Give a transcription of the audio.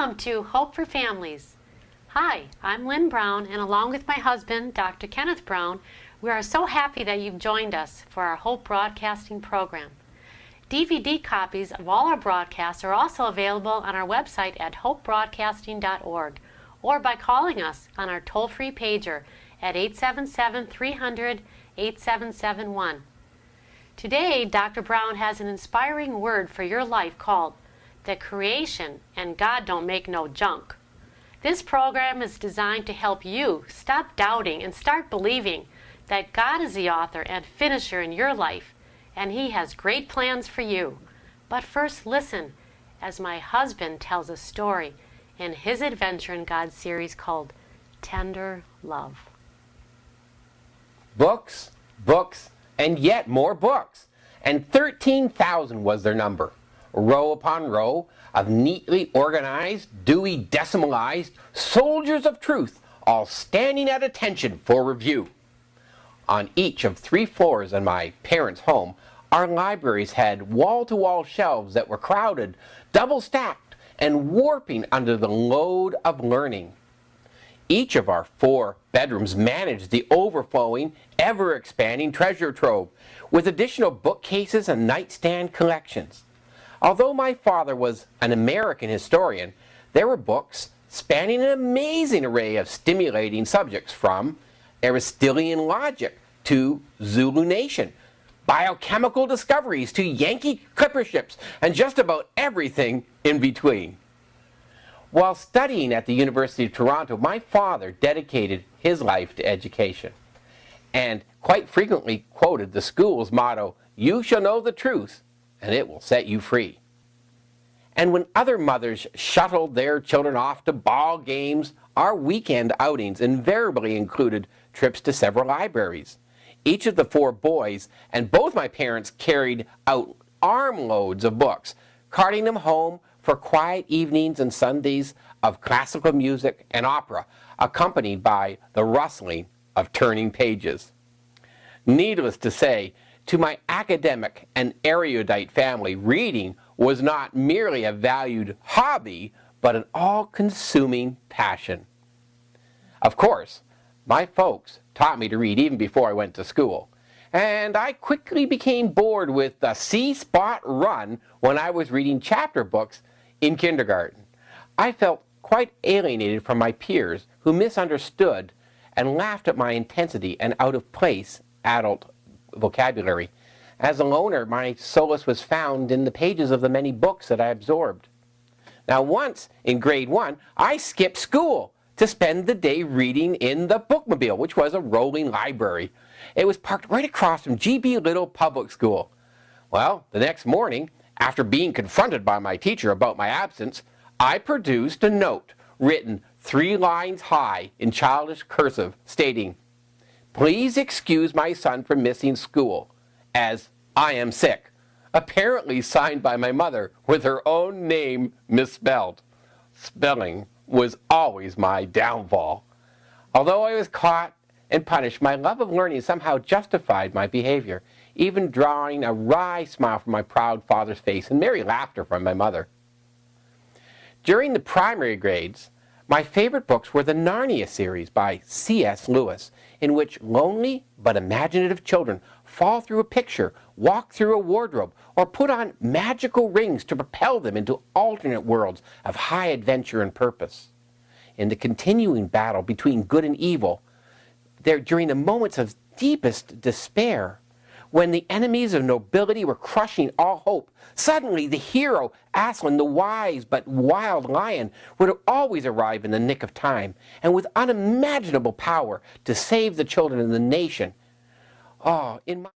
Welcome to Hope for Families. Hi, I'm Lynn Brown, and along with my husband, Dr. Kenneth Brown, we are so happy that you've joined us for our Hope Broadcasting program. DVD copies of all our broadcasts are also available on our website at hopebroadcasting.org or by calling us on our toll-free pager at 877-300-8771. Today, Dr. Brown has an inspiring word for your life called "The Creation and God Don't Make No Junk." This program is designed to help you stop doubting and start believing that God is the author and finisher in your life, and He has great plans for you. But first, listen as my husband tells a story in his Adventure in God series called Tender Love. Books, books, and yet more books, and 13,000 was their number. Row upon row of neatly organized, Dewey decimalized soldiers of truth, all standing at attention for review. On each of 3 floors in my parents' home, our libraries had wall-to-wall shelves that were crowded, double-stacked, and warping under the load of learning. Each of our 4 bedrooms managed the overflowing, ever-expanding treasure trove, with additional bookcases and nightstand collections. Although my father was an American historian, there were books spanning an amazing array of stimulating subjects, from Aristotelian logic to Zulu Nation, biochemical discoveries to Yankee clipper ships, and just about everything in between. While studying at the University of Toronto, my father dedicated his life to education and quite frequently quoted the school's motto, "You shall know the truth, and it will set you free." And when other mothers shuttled their children off to ball games, our weekend outings invariably included trips to several libraries. Each of the 4 boys and both my parents carried out armloads of books, carting them home for quiet evenings and Sundays of classical music and opera, accompanied by the rustling of turning pages. Needless to say, to my academic and erudite family, reading was not merely a valued hobby, but an all-consuming passion. Of course, my folks taught me to read even before I went to school, and I quickly became bored with the C-spot run when I was reading chapter books in kindergarten. I felt quite alienated from my peers who misunderstood and laughed at my intensity and out-of-place adult vocabulary. As a loner, my solace was found in the pages of the many books that I absorbed. Now, once in grade 1, I skipped school to spend the day reading in the bookmobile, which was a rolling library. It was parked right across from G.B. Little Public School. Well, the next morning, after being confronted by my teacher about my absence, I produced a note written 3 lines high in childish cursive stating, "Please excuse my son from missing school, as I am sick," apparently signed by my mother with her own name misspelled. Spelling was always my downfall. Although I was caught and punished, my love of learning somehow justified my behavior, even drawing a wry smile from my proud father's face and merry laughter from my mother. During the primary grades, my favorite books were the Narnia series by C.S. Lewis, in which lonely but imaginative children fall through a picture, walk through a wardrobe, or put on magical rings to propel them into alternate worlds of high adventure and purpose. In the continuing battle between good and evil, during the moments of deepest despair, when the enemies of nobility were crushing all hope, suddenly the hero, Aslan, the wise but wild lion, would always arrive in the nick of time, and with unimaginable power to save the children of the nation. Oh, in my